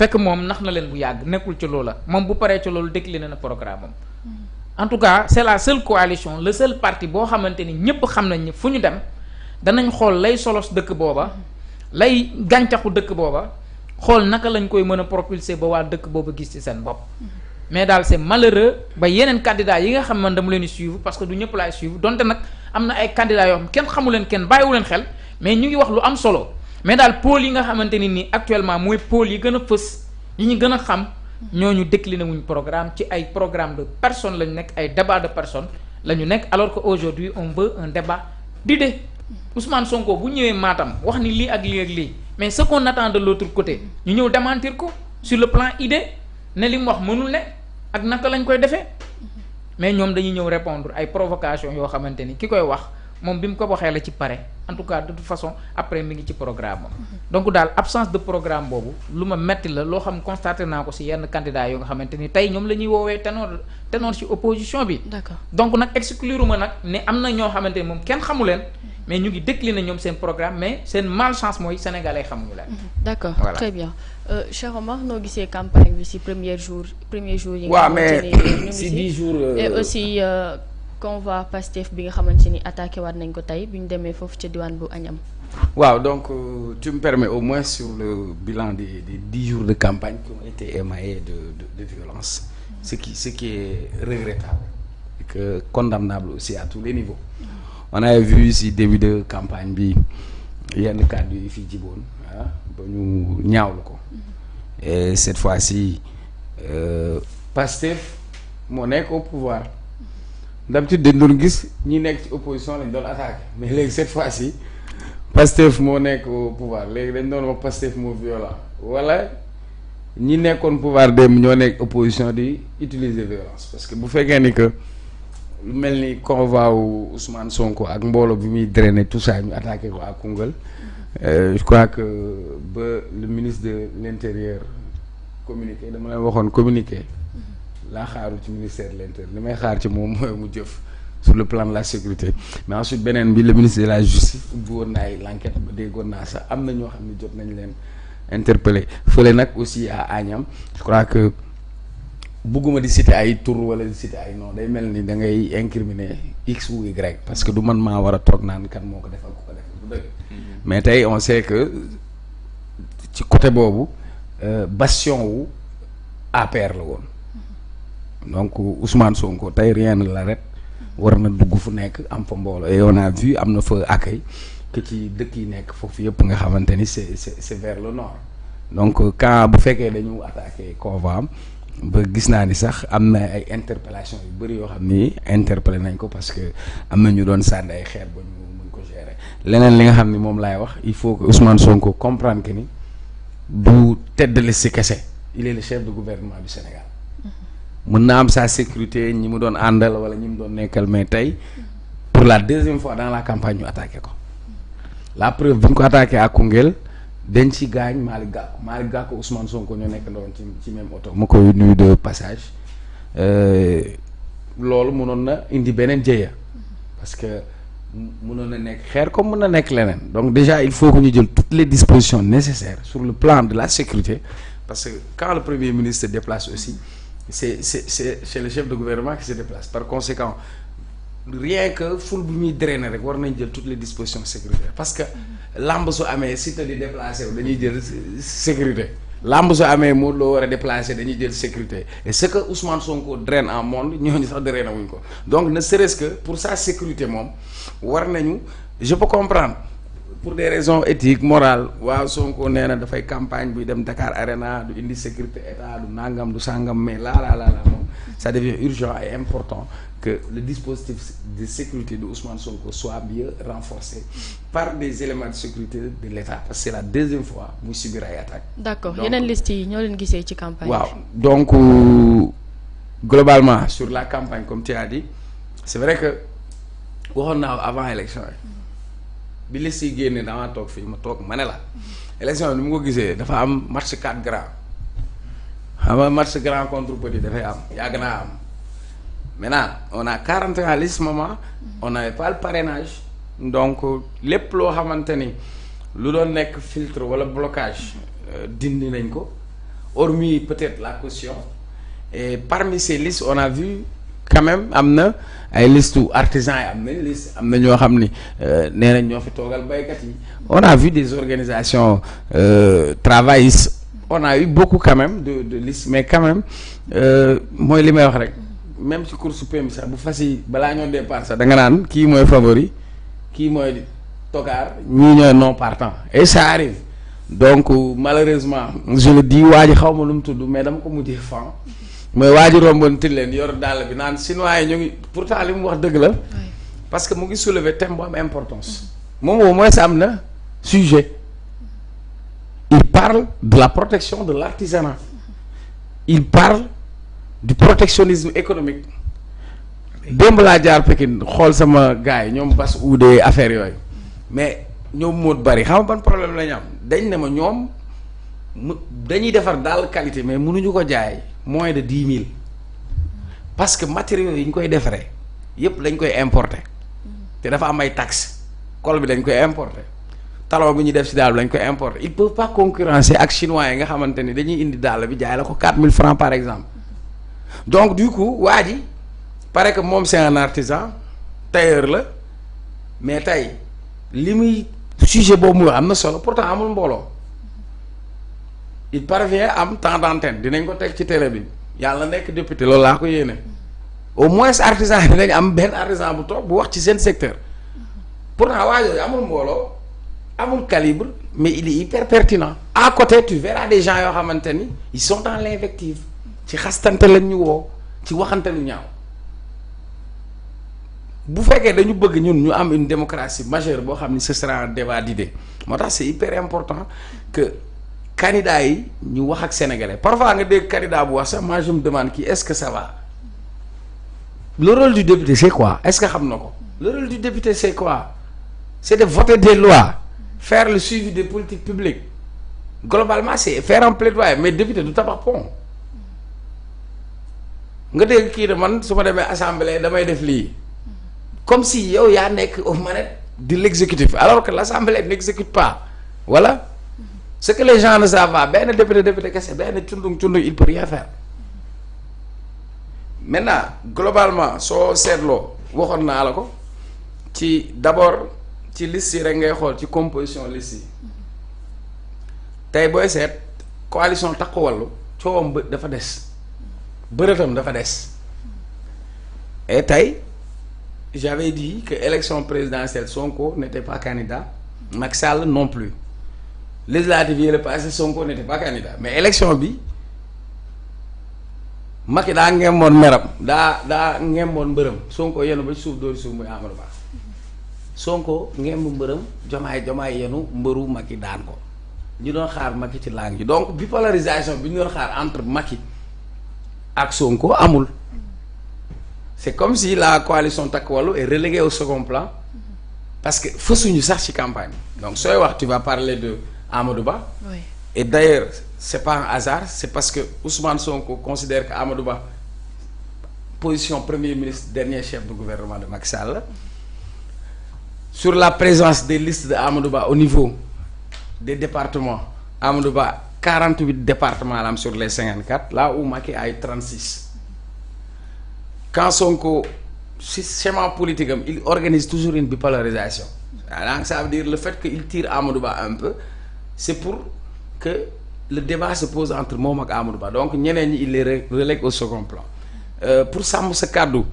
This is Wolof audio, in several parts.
fekk moom nax na leen bu yàgg nekkul ci loola moom bu paree ci loolu décliné na programme am en tout cas c'est la seule coalition le seul parti boo xamante ni ñëpp xam nañ ni fu ñu dem danañ xool lay solos dëkk booba lay gàncaxu dëkk booba xool naka lañ koy mën a propulser ba waa dëkk booba gis ci seen bopp mais daal c'est malheureux ba yeneen candidats yi nga xam man dama leen di suivre parce que du ñëpp laay suivre donte nag am na ay candidats yoo xam kenn xamu leen kenn bàyyiwu leen xel mais ñu ngi wax lu am solo mais daal pôle yi nga xamante ni nii actuellement mooy pôle yi gën a fës yi ñu gën a xam ñooñu décliné wuñ programme ci ay programme de personnes la ñu nekk ay débat de personnes la ñu nekk alors que aujourd'hui on veut un débat d'idées Ousmane Sonko bu ñëwee Matam wax ni lii ak lii ak lii mais ce qu'on attend de l'autre côté ñu ñëw démentir ko sur le plan idée ne li mu wax mënul ne ak naka lañ koy defee mais ñoom dañuy ñëw répondre ay provocation yoo xamante ni ki koy wax moom bi mu ko waxee la ci pare en tout cas de toute façon après mi ngi ci programme am donc daal absence de programme boobu lu ma metti la loo xam constaté naa ko ci yenn candidats yoo nga xamante ni tey ñoom la ñuy woowee ténor ci opposition bi. D'accord. Donc nag exclure ma nag ne am na ñoo xamante ni moom kenn xamu leen mais ñu ngi décliner ñoom seen programme mais seen malchance mooy sénégalais xamuñu leen. D'accord, voilà. Très bien. Cheikh Omar noo gisee campagne bi ci premier jour yi nga xamante ni ñu ngi ci 10 jours et aussi convoi Pastef bi nga xamante ni attaqué waat nañ ko tey bi ñu demee foofu ca diwaan bu Agnam. waaw donc tu me permets au moins sur le bilan des 10 jours de campagne qui ont été émaillés de violence ce qui est regrettable et que condamnable aussi à tous les niveaux. On avait vu ici début de campagne bi yenn kàddu yi fii jiboon ba ñu ñaawlu ko et cette fois-ci Pastef moo nekk au pouvoir d'habitude dañ doon gis ñi nekk ci opposition lañ doon attaqué mais léegi cette fois-ci Pastef moo nekk au pouvoir léegi dañ doon wax Pastef moo violent wala ñi nekkoon pouvoir dem ñoo nekk opposition di utiliser violence parce que bu fekkee ni que lu mel ni convoi wu Ousmane Sonko ak mbooloo bi muy drainer tout ça ñu attaqué ko à Koungheul je crois que ba le ministre de l'intérieur communiqué dama leen waxoon communiqué laa xaaru ci ministère de l'intérieur li may xaar ci moom mooy mu jëf sur le plan de la sécurité mais ensuite beneen bi le ministre de la justice ubbi woon na ay l'enquête ba déggoon naa sax am na ñoo xam ne jot nañ leen interpeller fële nag aussi à Agnam je crois que bugguma di citer ay tour wala di citer ay non day mel ni da ngay incriminer x ou y parce que du man maa war a toog naan kan moo ko defal ku ko def du dëgg mais tey on sait que ci côté boobu bastion wu APR la woon donc Ousmane Sonko tey rien ne l'arrête war na dugg fu nekk am fa mbooloo et on a vu am na fa accueil que ci dëkk yi nekk foofu yëpp nga xamante ni c'est vers le nord donc quand bu fekkee dañu attaqué convoi am ba gis naa ni sax am na ay interpellation yu bëri yoo xam ni interpellé nañ ko parce que am na ñu doon sànni ay xeer ba ñu mën ko gérer leneen li nga xam ni moom laay wax il faut que Ousmane Sonko comprendre que ni du tête de liste kese il est le chef de gouvernement du Sénégal mën na am sa sécurité ñi mu doon àndal wala ñi mu doon nekkal mais tey pour la deuxième fois dans la campagne ñu attaqué ko la preuve bi ñu ko attaqué à Koungheul dañ ci gaañ Malick Gakou Ousmane Sonko ñoo nekk ndoon ci même oto ma koy nuyu de passage loolu mënoon na indi beneen jëya parce que mënoon na nekk xeer comme mën na nekk leneen donc déjà il faut que ñu jël toutes les dispositions nécessaires sur le plan de la sécurité parce que quand le premier ministre se déplace aussi c'est le chef de gouvernement qui se déplace par conséquent rien que foule bi muy drainer rek war nañ jël toutes les dispositions sécuritaires parce que lamb su amee Siteu di déplacé wu dañuy jël sécurité lamb su amee Modou Lo war a déplacé dañuy jël sécurité et ce que Ousmane Sonko draine en monde ñooñu sax drainer wuñ ko donc ne serait-ce que pour sa sécurité moom war nañu je peux comprendre pour des raisons éthiques morales waaw Sonko nee na dafay campagne buy dem Dakar Arena du indi sécurité état du nangam du sangam mais là moom ça devient urgent et important que le dispositif de sécurité de Ousmane Sonko soit mieux renforcé par des éléments de sécurité de l'État parce que c'est la deuxième fois muy subir ay attaques. D'accord yeneen liste yi ñoo leen gisee ci campagne bi. waaw donc globalement sur la campagne comme tu as dit c'est vrai que waxoon naa avant élection yi bi liste yi génne damaa toog fii ma ne la élection yi ni mu ko gisee dafa am match 4 grands xam nga match grand contre petit dafay am yàgg naa am. Maintenant on a 41 listes moment on n'avait pas le parrainage donc lépp loo xamante ni lu doon nekk filtre wala blocage dindi nañ ko hormis peut-être la caution. Et parmi ces listes on a vu quand même am na ay listes artisans yi am nañ liste am na ñoo xam ni nee nañ ñoo fi toogal baykat yi on a vu des organisations travaillistes on a eu beaucoup quand même de listes mais quand même mooy li may wax rek même ci cour suprême sax bu fas yi balaa ñoo départ sax da nga naan kii mooy favori kii mooy tokaar ñii ñooy non partant et ça arrive donc malheureusement je le dis waa ji xaw ma lu mu tudd mais dama ko mujjee fan mooy waa ji romboon til leen yor dàll bi naan chinois yi ñu ngi pourtant li mu wax dëgg la parce que mu ngi soulever thème bu am importance moom au moins am na sujet il parle de la protection de l'artisanat il parle du protectionnisme économique démb laa jaar Pikine xool sama gars yi ñoom bas uudee affaire yooyu mais ñoom moot bari xam nga ban problème la ñu am dañ ne ma ñoom dañuy defar daal qualité mais mënuñu ko jaay moins de 10 000 parce que matériaux yi ñu koy defaree yépp dañ koy importer te dafa am ay taxes col bi dañ koy importer talon bi ñu def ci daal bi dañ koy importer ils peuvent pas concurrencer ak chinois yi nga xamante ni dañuy indi daal bi jaay la ko 4 000 francs par exemple donc du coup waa ji paraît que moom c'est un artisan tailleur la mais tey li muy sujet boobu muy am na solo pourtant amul mbooloo il parvient am temps d'antenne dinañ ko teg ci télé bi yàlla nekk député loolu laa ko yéene au moins artisan yi dinañ am benn artisan bu toog bu wax ci seen secteur pourtant waa yooyu amul mbooloo amul calibre mais il est hyper pertinent à côté tu verras des gens yoo xamante ni ils sont dans l'invective ci xastante lañ ñu woo ci waxante lu ñaaw bu fekkee dañu bëgg ñun ñu am une démocratie majeure boo xam ni ce sera un débat d'idées moo tax c'est hyper important que candidat yi ñu wax ak sénégalais parfois nga dégg candidat bu wax sax moi je me demande kii est-ce que ça va le rôle du député c'est quoi est-ce que xam na ko le rôle du député c'est quoi c'est de voter des lois faire le suivi des politiques publiques globalement c'est faire un plaidoyer mais député du tabax pont nga dégg kii de man su ma demee assemblée damay def lii comme si yow yaa nekk aux manettes de l'exécutif alors que l'assemblée n'exécute pas voilà ce que les gens ne savent pas benn député kese benn cundung il peut rien faire maintenant globalement soo seetloo waxoon naa la ko ci d'abord ci liste yi rek ngay xool ci composition liste yi tey booy seet coalition Takku Wallu coowam dafa des bërëtam dafa des et tey j'avais dit que élection présidentielle Sonko n'était pas candidat Macky Sall non plus législative yi la passé Sonko n'était pas candidat mais élection bi Macky daa ngemboon meram daa ngemboon mbërëm Sonko yenu ba ci suuf dóori suuf muy Amadou Ba Sonko ngemb mbërëm jomaay yenu mbëru Macky daan ko ñu doon xaar Macky ci langue yi donc bipolarisation bi ñu doon xaar entre Macky ak Sonko amul c'est comme si la coalition Takku Wallu est reléguée au second plan parce que fësuñu sax ci campagne donc sooy wax tu vas parler de Amadou Ba. Oui. Et d'ailleurs c'est pas un hasard c'est parce que Ousmane Sonko considère que Amadou Ba position premier ministre dernier chef de gouvernement de Macky Sall sur la présence des listes de Amadou Ba au niveau des départements Amadou Ba 48 départements la am sur les 54 là où Macky a eu 36 quand Sonko si schéma politique am il organise toujours une bipolarisation donc ça veut dire le fait que il tire Amadou Ba un peu c'est pour que le débat se pose entre moom ak Amadou Ba donc ñeneen ñi il les relègue au second plan pour sàmm sa kàddu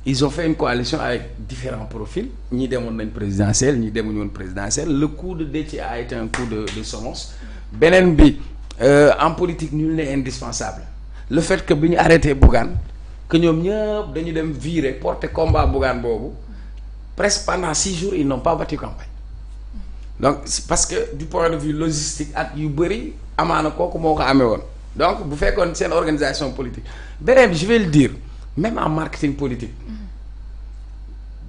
ils ont fait une coalition avec différents profils ñii demoon nañ présidentielle ñii demuñu woon présidentielle le coup de Déthié a été un coup de semonce beneen bi en politique nul n'est indispensable le fait que bi ñu arrêté Bougane que ñoom ñëpp dañu dem virer porter combat Bougane boobu presque pendant 6 jours ils n'ont pas battu campagne donc parce que du point de vue logistique ak yu bëri amaana kooku moo ko amee woon donc bu fekkoon seen organisation politique beneen bi je vais le dire même en marketing politique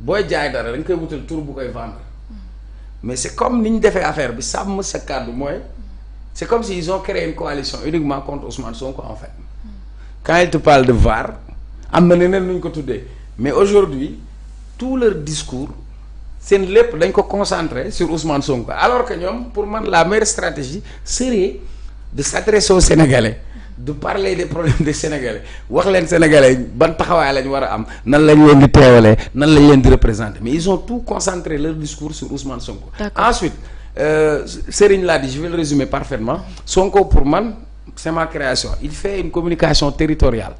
booy jaay dara dañ koy wutal tur bu koy vendre mais c'est comme ni ñu defee affaire bi sàmm sa kàddu mooy c'est comme si ils ont créé une coalition uniquement contre Ousmane Sonko en fait quand il te parle de VAR am na neneen nu ñu ko tuddee mais aujourd'hui tout leur discours seen lépp dañ ko concentrer sur Ousmane Sonko alors que ñoom pour man la meilleure stratégie serait de s'adresser aux Sénégalais de parler des problèmes des Sénégalais wax leen Sénégalais ban taxawaay lañ war a am nan lañ leen di teewalee nan lañ leen di représenter mais ils ont tout concentré leur discours sur Ousmane Sonko. Ensuite Serigne l'a dit je vais le résumer parfaitement Sonko pour man c'est ma création il fait une communication territoriale.